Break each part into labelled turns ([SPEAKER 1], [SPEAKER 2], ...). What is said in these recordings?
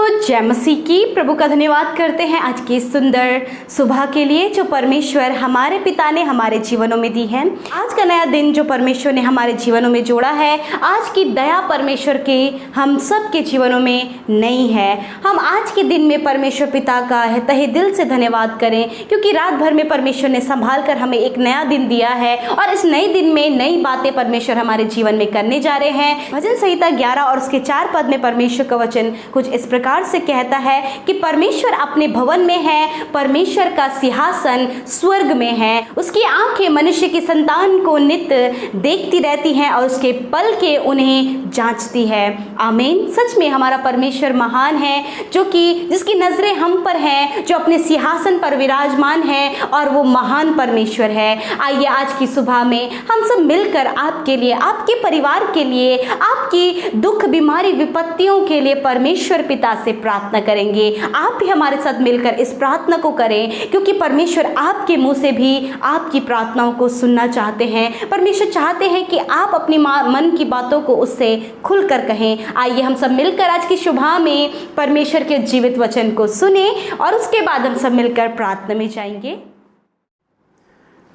[SPEAKER 1] जय मसीह की। प्रभु का धन्यवाद करते हैं आज की सुंदर सुबह के लिए जो परमेश्वर हमारे पिता ने हमारे जीवनों में दी है। आज का नया दिन जो परमेश्वर ने हमारे जीवनों में जोड़ा है, आज की दया परमेश्वर की हम सब के जीवनों में नई है। हम आज के दिन में परमेश्वर पिता का तहे दिल से धन्यवाद करें, क्योंकि रात भर में परमेश्वर ने संभाल कर हमें एक नया दिन दिया है और इस नए दिन में नई बातें परमेश्वर हमारे जीवन में करने जा रहे हैं। भजन संहिता 11 और उसके 4 पद में परमेश्वर का वचन कुछ इस प्रकार से कहता है कि परमेश्वर अपने भवन में है, परमेश्वर का सिंहासन स्वर्ग में है, उसकी आंखें मनुष्य की संतान को नित्य देखती रहती हैं और उसके पल के उन्हें जांचती है। आमीन। सच में हमारा परमेश्वर महान है, जो कि जिसकी नजरें हम पर हैं, जो अपने सिंहासन पर विराजमान है और वो महान परमेश्वर है। आइए आज की सुबह में हम सब मिलकर आपके लिए, आपके परिवार के लिए, आपकी दुख बीमारी विपत्तियों के लिए परमेश्वर पिता से प्रार्थना करेंगे। आप भी हमारे साथ मिलकर इस प्रार्थना को करें, क्योंकि परमेश्वर आपके मुंह से भी आपकी प्रार्थनाओं को सुनना चाहते हैं। परमेश्वर चाहते हैं कि आप अपनी मन की बातों को उससे खुलकर कहें। आइए हम सब मिलकर आज की सुबह में परमेश्वर के जीवित वचन को सुने और उसके बाद हम सब मिलकर प्रार्थना में जाएंगे।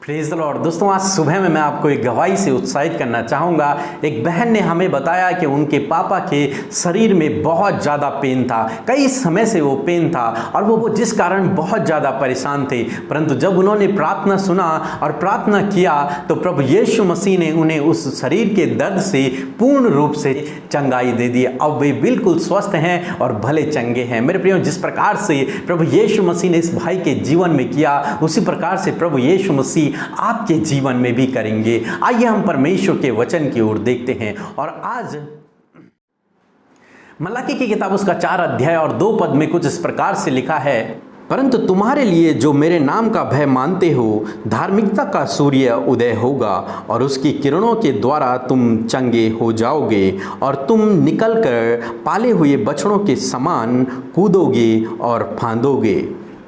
[SPEAKER 2] Praise the Lord. दोस्तों, आज सुबह में मैं आपको एक गवाही से उत्साहित करना चाहूँगा। एक बहन ने हमें बताया कि उनके पापा के शरीर में बहुत ज़्यादा पेन था, कई समय से वो पेन था और वो जिस कारण बहुत ज़्यादा परेशान थे। परंतु जब उन्होंने प्रार्थना सुना और प्रार्थना किया तो प्रभु यीशु मसीह ने उन्हें उस शरीर के दर्द से पूर्ण रूप से चंगाई दे दी। अब वे बिल्कुल स्वस्थ हैं और भले चंगे हैं। मेरे प्रियो, जिस प्रकार से प्रभु यीशु मसीह ने इस भाई के जीवन में किया, उसी प्रकार से प्रभु यीशु मसीह आपके जीवन में भी करेंगे। आइए हम परमेश्वर के वचन की ओर देखते हैं। और आज मलाकी की किताब उसका 4 अध्याय और 2 पद में कुछ इस प्रकार से लिखा है, परंतु तुम्हारे लिए जो मेरे नाम का भय मानते हो, धार्मिकता का सूर्य उदय होगा और उसकी किरणों के द्वारा तुम चंगे हो जाओगे और तुम निकलकर पाले हुए बछड़ों के समान कूदोगे और फांदोगे।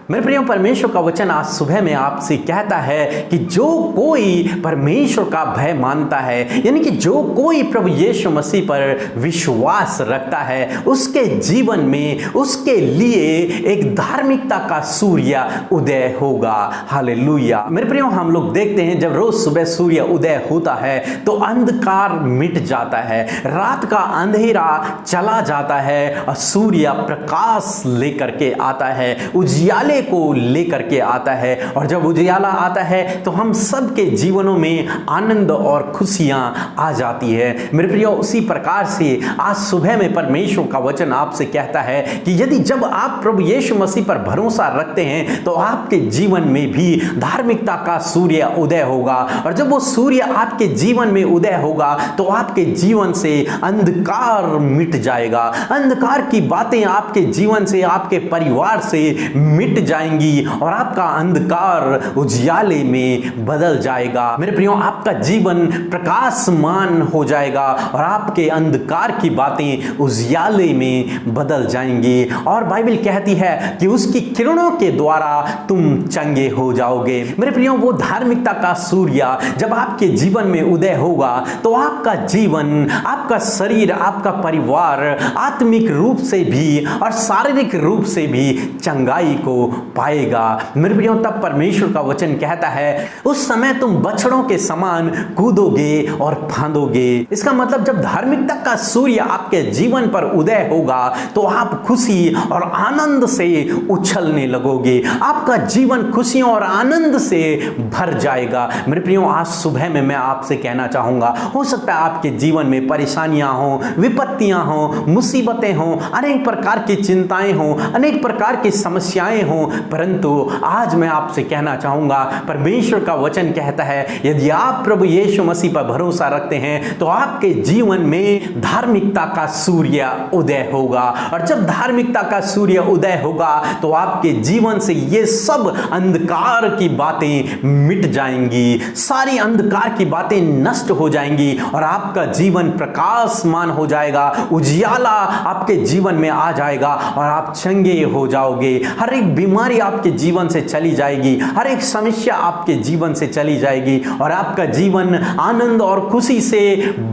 [SPEAKER 2] मेरे प्रियो, परमेश्वर का वचन आज सुबह में आपसे कहता है कि जो कोई परमेश्वर का भय मानता है, यानी कि जो कोई प्रभु यीशु मसीह पर विश्वास रखता है, उसके जीवन में उसके लिए एक धार्मिकता का सूर्य उदय होगा। हालेलुया। मेरे प्रियो, हम लोग देखते हैं जब रोज सुबह सूर्य उदय होता है तो अंधकार मिट जाता है, रात का अंधेरा चला जाता है और सूर्य प्रकाश लेकर के आता है, उजियाले को लेकर के आता है। और जब उजियाला आता है तो हम सबके जीवनों में आनंद और खुशियां आ जाती है। मेरे प्रियो, उसी प्रकार से आज सुबह में परमेश्वर का वचन आपसे कहता है कि यदि जब आप प्रभु यीशु मसीह पर भरोसा रखते हैं तो आपके जीवन में भी धार्मिकता का सूर्य उदय होगा। और जब वो सूर्य आपके जीवन में उदय होगा तो आपके जीवन से अंधकार मिट जाएगा, अंधकार की बातें आपके जीवन से, आपके परिवार से मिट जाएंगी और आपका अंधकार उजियाले में बदल जाएगा। मेरे प्रियो, आपका जीवन प्रकाशमान हो जाएगा और आपके अंधकार की बातें उजियाले में बदल जाएंगी। और बाइबल कहती है कि उसकी किरणों के द्वारा तुम चंगे हो जाओगे। मेरे प्रियो, वो धार्मिकता का सूर्य जब आपके जीवन में उदय होगा तो आपका जीवन, आपका शरीर, आपका परिवार आत्मिक रूप से भी और शारीरिक रूप से भी चंगाई को पाएगा। मेरे प्रियो, तब परमेश्वर का वचन कहता है उस समय तुम बछड़ों के समान कूदोगे और फांदोगे। इसका मतलब जब धार्मिकता का सूर्य आपके जीवन पर उदय होगा तो आप खुशी और आनंद से उछलने लगोगे, आपका जीवन खुशियों और आनंद से भर जाएगा। मेरे प्रियो, आज सुबह में मैं आपसे कहना चाहूंगा, हो सकता है आपके जीवन में परेशानियां हो, विपत्तियां हो, मुसीबतें हो, अनेक प्रकार की चिंताएं हो, अनेक प्रकार की समस्याएं हो, परंतु आज मैं आपसे कहना चाहूंगा, परमेश्वर का वचन कहता है यदि आप प्रभु यीशु मसीह पर भरोसा रखते हैं तो आपके जीवन में धार्मिकता का सूर्य उदय होगा। और जब धार्मिकता का सूर्य उदय होगा तो आपके जीवन से ये सब अंधकार की बातें मिट जाएंगी, सारी अंधकार की बातें नष्ट हो जाएंगी और आपका जीवन प्रकाशमान हो जाएगा, उजियाला आपके जीवन में आ जाएगा और आप चंगे हो जाओगे। हर एक बीमारी बीमारी आपके जीवन से चली जाएगी, हर एक समस्या आपके जीवन से चली जाएगी और आपका जीवन आनंद और खुशी से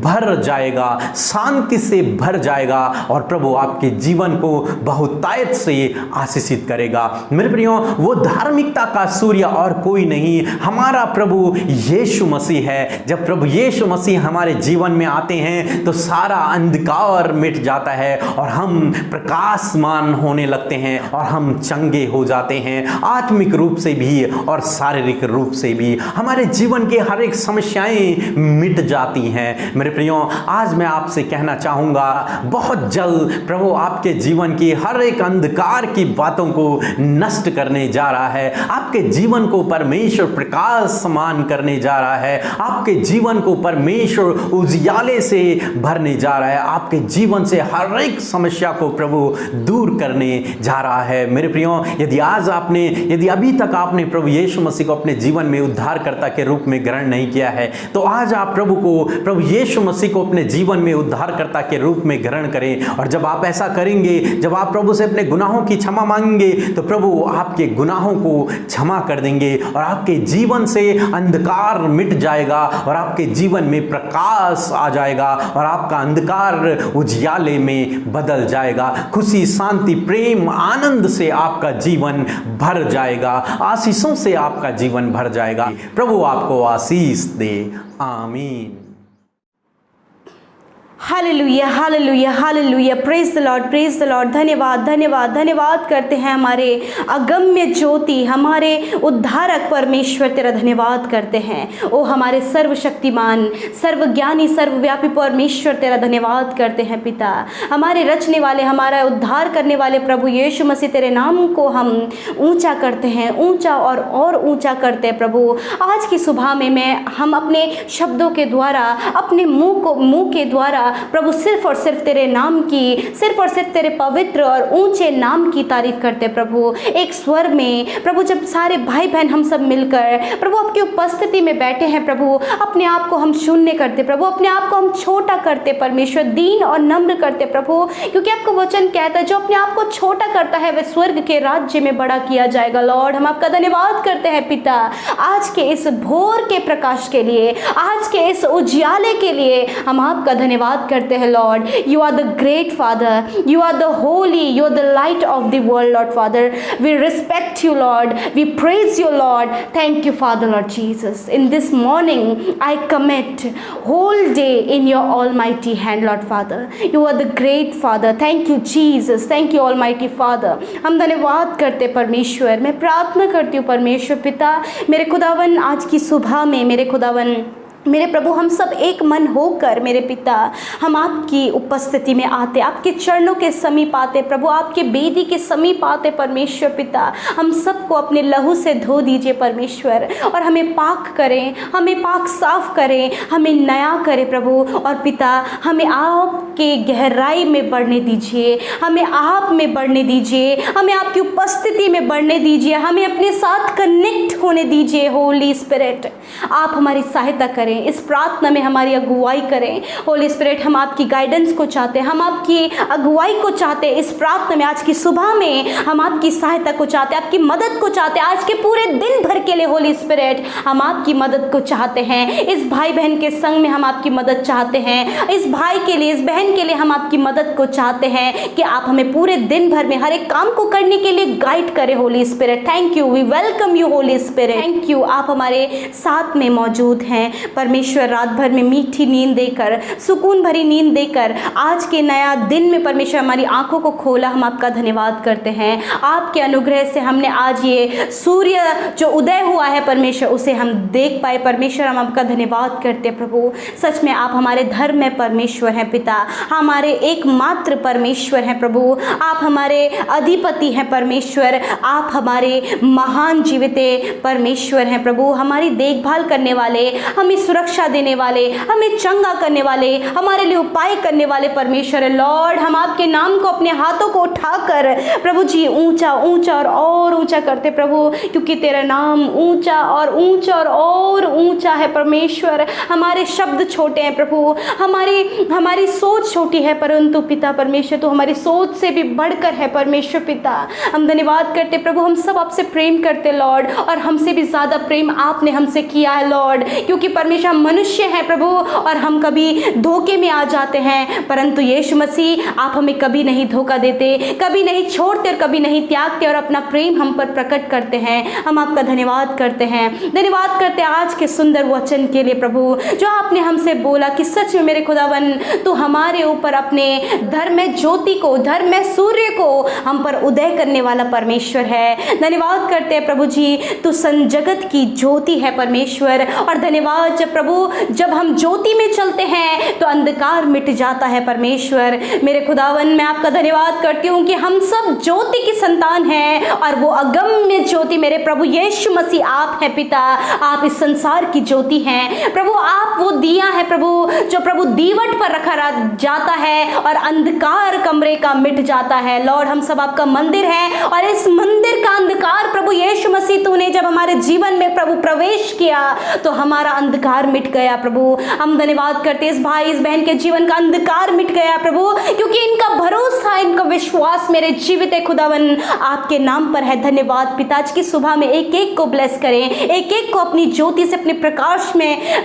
[SPEAKER 2] भर जाएगा, शांति से भर जाएगा और प्रभु आपके जीवन को बहुतायत से आशीषित करेगा। मेरे प्रियो, वो धार्मिकता का सूर्य और कोई नहीं, हमारा प्रभु यीशु मसीह है। जब प्रभु यीशु मसीह हमारे जीवन में आते हैं तो सारा अंधकार मिट जाता है और हम प्रकाशमान होने लगते हैं और हम चंगे हो जाते हैं, आत्मिक रूप से भी और शारीरिक रूप से भी। हमारे जीवन की हर एक समस्याएं मिट जाती हैं। मेरे प्रियो, आज मैं आपसे कहना चाहूँगा, बहुत जल्द प्रभु आपके जीवन की हर एक अंधकार की बातों को नष्ट करने जा रहा है, आपके जीवन को परमेश्वर प्रकाशमान करने जा रहा है, आपके जीवन को परमेश्वर उजियाले से भरने जा रहा है, आपके जीवन से हर एक समस्या को प्रभु दूर करने जा रहा है। मेरे प्रियो, यदि अभी तक आपने प्रभु यीशु मसीह को अपने जीवन में उद्धारकर्ता के रूप में ग्रहण नहीं किया है, तो आज आप प्रभु यीशु मसीह को अपने जीवन में उद्धारकर्ता के रूप में ग्रहण करें। और जब आप ऐसा करेंगे, जब आप प्रभु से अपने गुनाहों की क्षमा मांगेंगे, तो प्रभु आपके गुनाहों को क्षमा कर देंगे और आपके जीवन से अंधकार मिट जाएगा और आपके जीवन में प्रकाश आ जाएगा और आपका अंधकार उजियाले में बदल जाएगा। खुशी, शांति, प्रेम, आनंद से आपका जीवन भर जाएगा, आशीषों से आपका जीवन भर जाएगा। प्रभु आपको आशीष दे। आमीन।
[SPEAKER 1] Hallelujah, hallelujah, hallelujah, praise the Lord, praise the Lord. धन्यवाद, धन्यवाद, धन्यवाद करते हैं हमारे अगम्य ज्योति, हमारे उद्धारक परमेश्वर, तेरा धन्यवाद करते हैं। ओ हमारे सर्वशक्तिमान, सर्वज्ञानी, सर्वव्यापी परमेश्वर, तेरा धन्यवाद करते हैं पिता। हमारे रचने वाले, हमारा उद्धार करने वाले प्रभु यीशु मसीह, तेरे नाम को हम ऊंचा करते हैं, ऊंचा और ऊंचा करते हैं प्रभु। आज की सुबह में हम अपने शब्दों के द्वारा, अपने मुंह के द्वारा प्रभु सिर्फ और सिर्फ तेरे नाम की, सिर्फ और सिर्फ तेरे पवित्र और ऊंचे नाम की तारीफ करते प्रभु। एक स्वर में प्रभु, जब सारे भाई बहन हम सब मिलकर प्रभु आपकी उपस्थिति में बैठे हैं प्रभु, अपने आप को हम शून्य करते प्रभु, अपने आप को हम छोटा करते परमेश्वर, दीन और नम्र करते प्रभु, क्योंकि आपका वचन कहता है जो अपने आप को छोटा करता है वह स्वर्ग के राज्य में बड़ा किया जाएगा। लॉर्ड, हम आपका धन्यवाद करते हैं पिता, आज के इस भोर के प्रकाश के लिए, आज के इस उजियाले के लिए हम आपका धन्यवाद करते हैं। Lord, you are the great Father, you are the holy, you are the light of the world. Lord Father, we respect you Lord, we praise you Lord. Thank you Father Lord Jesus. In this morning I commit whole day in your almighty hand, Lord Father. You are the great Father. Thank you Jesus, thank you Almighty Father. हम धन्यवाद करते परमेश्वर। मैं प्रार्थना करती हूँ परमेश्वर पिता, मेरे खुदावन आज की सुबह में, मेरे खुदावन, मेरे प्रभु, हम सब एक मन होकर मेरे पिता हम आपकी उपस्थिति में आते, आपके चरणों के समीप आते प्रभु, आपके बेदी के समीप आते परमेश्वर पिता। हम सबको अपने लहू से धो दीजिए परमेश्वर और हमें पाक करें, हमें पाक साफ करें, हमें नया करें प्रभु। और पिता, हमें आपके गहराई में बढ़ने दीजिए, हमें आप में बढ़ने दीजिए, हमें आपकी उपस्थिति में बढ़ने दीजिए, हमें अपने साथ कनेक्ट होने दीजिए। होली स्पिरिट, आप हमारी सहायता करें, इस प्रार्थना में हमारी अगुवाई करें। होली स्पिरिट, हम आपकी गाइडेंस को चाहते हैं, हम आपकी अगुवाई को चाहते हैं। इस प्रार्थना में आज की सुबह में हम आपकी सहायता को चाहते हैं, आपकी मदद को चाहते हैं। आज के पूरे दिन भर के लिए होली स्पिरिट हम आपकी मदद को चाहते हैं। इस भाई बहन के संग में हम आपकी मदद चाहते हैं, इस भाई के लिए, इस बहन के लिए हम आपकी मदद को चाहते हैं कि आप हमें पूरे दिन भर में हर एक काम को करने के लिए गाइड करें। Holy Spirit, thank you, we welcome you Holy Spirit. Thank you, आप हमारे साथ में मौजूद हैं परमेश्वर। रात भर में मीठी नींद देकर, सुकून भरी नींद देकर आज के नया दिन में परमेश्वर हमारी आंखों को खोला, हम आपका धन्यवाद करते हैं। आपके अनुग्रह से हमने आज ये सूर्य जो उदय हुआ है परमेश्वर, उसे हम देख पाए परमेश्वर, हम आपका धन्यवाद करते हैं प्रभु। सच में आप हमारे धर्म में परमेश्वर हैं पिता, हमारे एकमात्र परमेश्वर हैं प्रभु, आप हमारे अधिपति हैं परमेश्वर, आप हमारे महान जीवित परमेश्वर हैं प्रभु, हमारी देखभाल करने वाले, हम इस सुरक्षा देने वाले, हमें चंगा करने वाले, हमारे लिए उपाय करने वाले परमेश्वर है। लॉर्ड, हम आपके नाम को अपने हाथों को उठाकर प्रभु जी ऊंचा ऊंचा और ऊंचा करते प्रभु, क्योंकि तेरा नाम ऊंचा और ऊंचा और ऊंचा है परमेश्वर। हमारे शब्द छोटे हैं प्रभु, हमारी सोच छोटी है, परंतु पिता परमेश्वर तो हमारी सोच से भी बढ़कर है परमेश्वर पिता। हम धन्यवाद करते प्रभु, हम सब आपसे प्रेम करते लॉर्ड, और हमसे भी ज्यादा प्रेम आपने हमसे किया है लॉर्ड, क्योंकि परमेश्वर हम मनुष्य हैं प्रभु और हम कभी धोखे में आ जाते हैं, परंतु यीशु मसीह आप हमें कभी नहीं धोखा देते, कभी नहीं छोड़ते और कभी नहीं त्यागते, और अपना प्रेम हम पर प्रकट करते हैं। हम आपका धन्यवाद करते हैं, धन्यवाद करते हैं आज के सुंदर वचन के लिए प्रभु, जो आपने हमसे बोला कि सच में मेरे खुदावन तो हमारे ऊपर अपने धर्म में ज्योति को, धर्म में सूर्य को हम पर उदय करने वाला परमेश्वर है। धन्यवाद करते हैं प्रभु जी, तू जगत की ज्योति है परमेश्वर, और धन्यवाद जब प्रभु जब हम ज्योति में चलते हैं तो अंधकार मिट जाता है परमेश्वर। मेरे खुदावन मैं आपका धन्यवाद करती हूँ कि हम सब ज्योति की संतान हैं, और वो अगम्य ज्योति मेरे प्रभु यीशु मसीह आप है पिता, आप इस संसार की ज्योति हैं प्रभु। आप वो दिया है प्रभु जो प्रभु दीवट पर रखा जाता है और अंधकार कमरे का मिट जाता है। लॉर्ड, हम सब आपका मंदिर है, और इस मंदिर का अंधकार प्रभु यीशु मसीह तूने जब हमारे जीवन में प्रभु प्रवेश किया तो हमारा अंधकार मिट गया प्रभु। हम धन्यवाद करते इस भाई इस बहन के जीवन का अंधकार मिट गया प्रभु, क्योंकि इनका भरोसा, इनका विश्वास मेरे जीवित खुदावन आपके नाम पर है। धन्यवाद पिता, आज की सुबह में एक एक को ब्लेस करें, एक एक को अपनी ज्योति से, अपने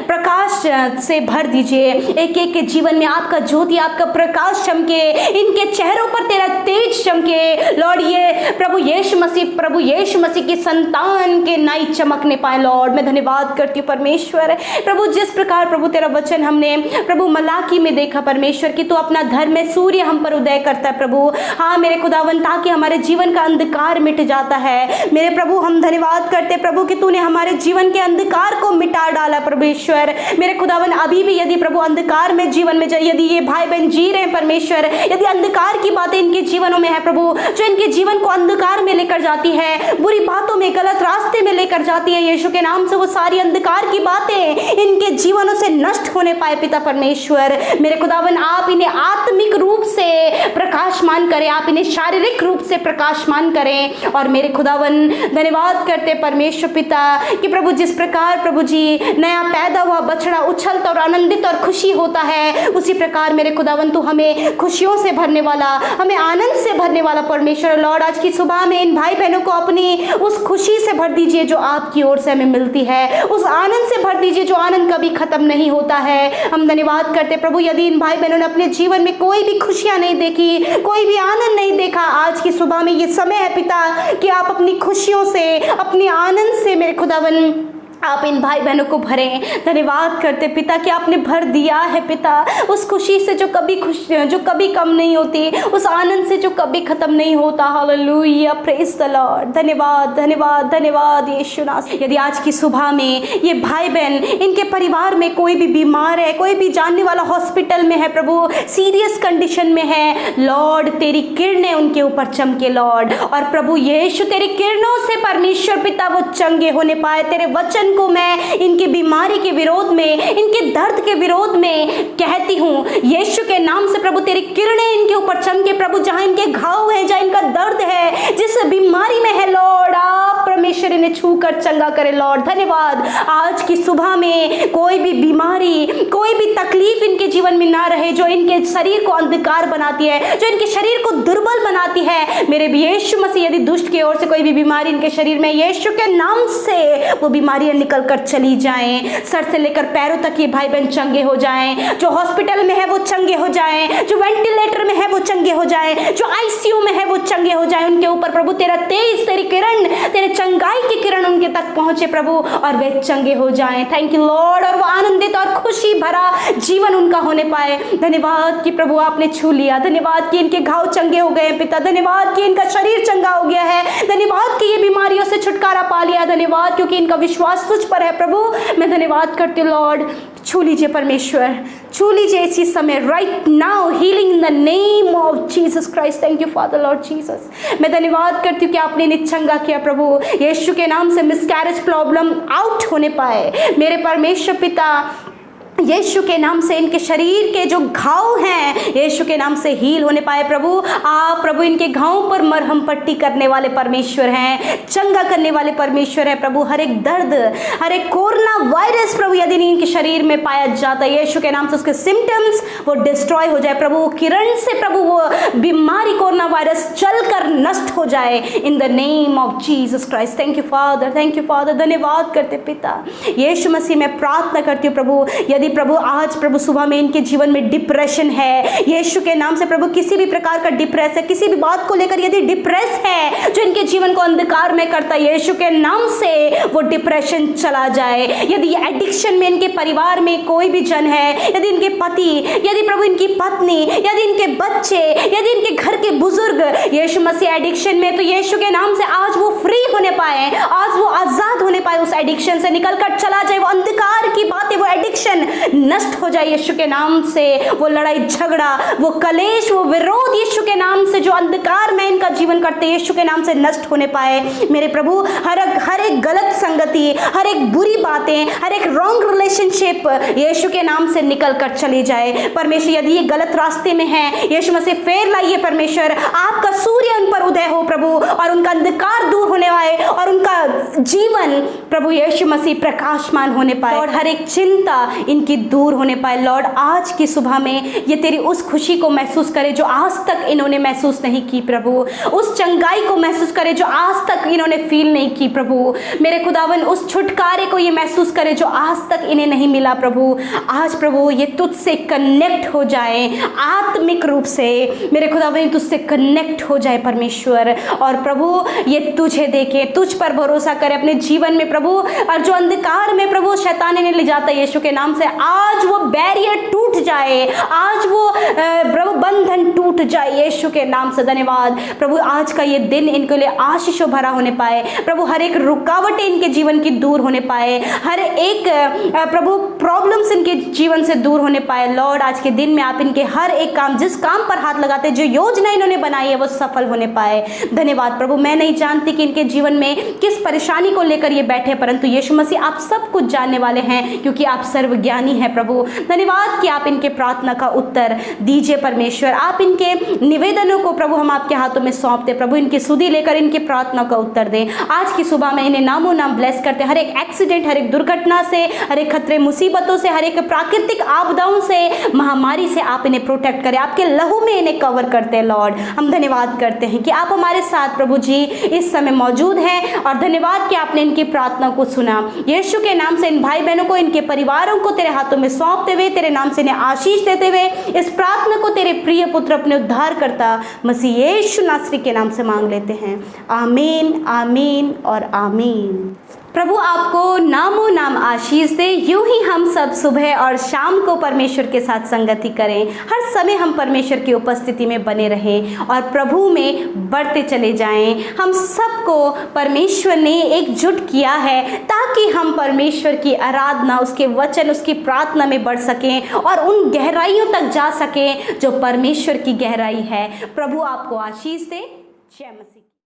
[SPEAKER 1] प्रकाश से भर दीजिए। एक एक के जीवन में आपका ज्योति, आपका प्रकाश चमके, इनके चेहरों पर तेरा तेज चमके लॉर्ड। ये प्रभु यीशु मसीह की संतान के नाई चमकने पाए लॉर्ड। मैं धन्यवाद करती हूँ परमेश्वर प्रभु, जिस प्रकार प्रभु तेरा वचन हमने प्रभु मलाकी में देखा परमेश्वर कि तू अपना धर्म में सूर्य हम पर उदय करता है प्रभु। हाँ मेरे खुदावन, ताकि हमारे जीवन का अंधकार मिट जाता है मेरे प्रभु। हम धन्यवाद करते प्रभु कि तूने हमारे जीवन के अंधकार को मिटा डाला परमेश्वर। मेरे खुदावन, अभी भी यदि प्रभु अंधकार में जीवन में यदि ये भाई बहन जी रहे हैं परमेश्वर, यदि अंधकार की बातें इनके जीवनों में है प्रभु, जो इनके जीवन को अंधकार में लेकर जाती है, बुरी बातों में, गलत रास्ते में लेकर जाती है, यीशु के नाम से वो सारी अंधकार की बातें इनके जीवनों से नष्ट होने पाए पिता परमेश्वर। मेरे खुदावन, आप इन्हें आत्मिक रूप से प्रकाशमान करें, आप इन्हें शारीरिक रूप से प्रकाशमान करें। और मेरे खुदावन धन्यवाद करते परमेश्वर पिता कि प्रभु जिस प्रकार प्रभु जी नया पैदा हुआ बछड़ा उछलता और आनंदित और खुशी होता है, उसी प्रकार मेरे खुदावन तू हमें खुशियों से भरने वाला, हमें आनंद से भरने वाला परमेश्वर लॉर्ड। आज की सुबह में इन भाई बहनों को अपनी उस खुशी से भर दीजिए जो आपकी ओर से हमें मिलती है, उस आनंद से भर दीजिए जो आनंद कभी खत्म नहीं होता है। हम धन्यवाद करते प्रभु, यदि इन भाई बहनों ने अपने जीवन में कोई भी खुशियां नहीं देखी, कोई भी आनंद नहीं देखा, आज की सुबह में ये समय है पिता कि आप अपनी खुशियों से, अपने आनंद से मेरे खुदावन आप इन भाई बहनों को भरें। धन्यवाद करते पिता कि आपने भर दिया है पिता, उस खुशी से जो कभी कम नहीं होती, उस आनंद से जो कभी खत्म नहीं होता। Hallelujah, praise the Lord. धन्यवाद धन्यवाद धन्यवाद यीशु नासरी। यदि आज की सुबह में ये भाई बहन, इनके परिवार में कोई भी बीमार है, कोई भी जानने वाला हॉस्पिटल में है प्रभु, सीरियस कंडीशन में है लॉर्ड, तेरी किरणें उनके ऊपर चमके लॉर्ड। और प्रभु यीशु तेरी किरणों से परमेश्वर पिता वो चंगे होने पाए। तेरे वचन को मैं इनकी बीमारी के विरोध में, इनके दर्द के विरोध में कहती हूँ यीशु के नाम से प्रभु, तेरी किरणें इनके ऊपर चमके प्रभु। जहां इनके घाव है, जहां इनका दर्द है, जिस बीमारी में है लॉर्ड, आप परमेश्वर इन्हें छू कर चंगा करे लॉर्ड। धन्यवाद, आज की सुबह में कोई भी बीमारी, कोई भी तकलीफ इनके जीवन में ना रहे जो इनके शरीर को अंधकार बनाती है, जो इनके शरीर को दुर्बल बनाती है। मेरे भी यीशु मसीह, यदि दुष्ट की ओर से कोई भी बीमारी इनके शरीर में, यीशु के नाम से वो बीमारियां निकल कर चली जाएं। सर से लेकर पैरों तक ये भाई बहन चंगे हो जाएं। जो हॉस्पिटल में है वो चंगे हो जाएं, जो वेंटिलेटर में है वो चंगे हो जाएं, जो आईसीयू में है वो चंगे हो जाएं। उनके ऊपर प्रभु तेरा तेज, तेरी किरण, तेरे चंगाई की किरण उनके तक पहुंचे प्रभु, और वे चंगे हो जाएं। Thank you Lord. और वो आनंदित और खुशी भरा जीवन उनका होने पाए। धन्यवाद कि प्रभु आपने छू लिया। धन्यवाद कि इनके घाव चंगे हो गए पिता। धन्यवाद कि इनका शरीर चंगा हो गया है। धन्यवाद कि ये बीमारियों से छुटकारा पा लिया। धन्यवाद क्योंकि इनका विश्वास तुझ पर है प्रभु। मैं धन्यवाद करती हूँ लॉर्ड, छू लीजिए परमेश्वर, छू लीजिए इसी समय, right now, healing in the name of Jesus Christ. Thank you Father Lord Jesus. मैं धन्यवाद करती हूँ कि आपने निचंगा किया प्रभु, यीशु के नाम से मिसकैरेज प्रॉब्लम आउट होने पाए मेरे परमेश्वर पिता। यीशु के नाम से इनके शरीर के जो घाव हैं यीशु के नाम से हील होने पाए प्रभु। आप प्रभु इनके घावों पर मरहम पट्टी करने वाले परमेश्वर हैं, चंगा करने वाले परमेश्वर हैं प्रभु। हर एक दर्द, हर एक कोरोना वायरस प्रभु यदि इनके शरीर में पाया जाता है यीशु के नाम से उसके सिम्टम्स वो डिस्ट्रॉय हो जाए प्रभु। वो किरण से प्रभु वो बीमारी कोरोना वायरस चलकर नष्ट हो जाए in the name of Jesus Christ. Thank you father, thank you father. धन्यवाद करते पिता यीशु मसीह। मैं प्रार्थना करती हूँ प्रभु, यदि प्रभु आज प्रभु सुबह में इनके जीवन में डिप्रेशन है यीशु के नाम से प्रभु, किसी भी प्रकार का डिप्रेस है, किसी भी बात को लेकर यदि डिप्रेस है जो इनके जीवन को अंधकार में करता है यीशु के नाम से वो डिप्रेशन चला जाए। यदि एडिक्शन में इनके परिवार में कोई भी जन है, यदि इनके पति, यदि प्रभु इनकी पत्नी, यदि इनके बच्चे, यदि इनके घर के बुजुर्ग यीशु मसीह एडिक्शन में, तो यीशु के नाम से आज वो फ्री होने पाए, आज वो आजाद होने पाए, उस एडिक्शन से निकल कर चला जाए। वो अंधकार की बातें, वो एडिक्शन नष्ट हो जाए यीशु के नाम से। वो लड़ाई झगड़ा, वो कलेश, वो विरोध यीशु के नाम से जो अंधकार में इनका जीवन करते यीशु के नाम से नष्ट होने पाए मेरे प्रभु। हर एक गलत संगति, हर एक बुरी बातें, हर एक रॉन्ग रिलेशनशिप यीशु के नाम से निकल कर चली जाए परमेश्वर। यदि ये गलत रास्ते में है यीशु मसीह फेर लाइए परमेश्वर, आपका सूर्य उन पर उदय हो प्रभु, और उनका अंधकार दूर होने पाए और उनका जीवन प्रभु यीशु मसीह प्रकाशमान होने पाए और हर एक चिंता इनकी दूर होने पाए। लॉर्ड आज की सुबह में ये तेरी उस खुशी को महसूस करे जो आज तक इन्होंने महसूस नहीं की प्रभु, उस चंगाई को महसूस करे जो आज तक इन्होंने फील नहीं की प्रभु मेरे खुदावन, उस छुटकारे को ये महसूस करे जो आज तक इन्हें नहीं मिला प्रभु। आज प्रभु ये तुझसे कनेक्ट हो जाए आत्मिक रूप से मेरे खुदावन, तुझसे कनेक्ट हो जाए परमेश्वर, और प्रभु ये तुझे देखे, तुझ पर भरोसा करे अपने जीवन में प्रभु। और जो अंधकार में प्रभु शैतान ने ले जाता है यीशु के नाम से, आज वो बैरियर टूट जाए, आज वो प्रभु बंधन टूट जाए यीशु के नाम से। धन्यवाद प्रभु, आज का ये दिन इनके लिए आशीषों भरा होने पाए प्रभु, हर एक रुकावटें इनके जीवन की दूर होने पाए, हर एक प्रभु प्रॉब्लम्स इनके जीवन से दूर होने पाए। लॉर्ड आज के दिन में आप इनके हर एक काम, जिस काम पर हाथ लगाते, जो योजना इन्होंने बनाई है वो सफल होने पाए। धन्यवाद प्रभु। मैं नहीं जानती कि इनके जीवन में किस परेशानी को लेकर ये बैठे, परंतु यीशु मसीह आप सब कुछ जानने वाले हैं क्योंकि आप सर्वज्ञानी हैं प्रभु। धन्यवाद कि आप इनके प्रार्थना का उत्तर दीजिए परमेश्वर। आप इनके निवेदनों को प्रभु हम आपके हाथों में सौंपते प्रभु, इनकी सुधि लेकर इनके प्रार्थना का उत्तर दें। आज की सुबह में इन्हें नामों नाम ब्लेस करते, हर एक एक्सीडेंट, हर एक दुर्घटना से, हर एक खतरे मुसीबतों से, हर एक प्राकृतिक आपदाओं से, महामारी से आप इन्हें प्रोटेक्ट करें, आपके लहू में इन्हें कवर करते हैं। लॉर्ड हम धन्यवाद करते हैं कि आप हमारे साथ प्रभु जी इस समय मौजूद हैं, और धन्यवाद कि आपने इनकी प्रार्थना को सुना। यीशु के नाम से इन भाई बहनों को, इनके परिवारों को तेरे हाथों में सौंपते हुए, तेरे नाम से इन्हें आशीष देते हुए, इस प्रार्थना को तेरे प्रिय पुत्र अपने उद्धारकर्ता मसीह यीशु नासरी के नाम से मांग लेते हैं। आमीन, आमीन और आमीन। प्रभु आपको नामों नाम आशीष दे। यूं ही हम सब सुबह और शाम को परमेश्वर के साथ संगति करें, हर समय हम परमेश्वर की उपस्थिति में बने रहें और प्रभु में बढ़ते चले जाएं। हम सबको परमेश्वर ने एकजुट किया है ताकि हम परमेश्वर की आराधना, उसके वचन, उसकी प्रार्थना में बढ़ सकें और उन गहराइयों तक जा सकें जो परमेश्वर की गहराई है। प्रभु आपको आशीष दे। जय मसीह।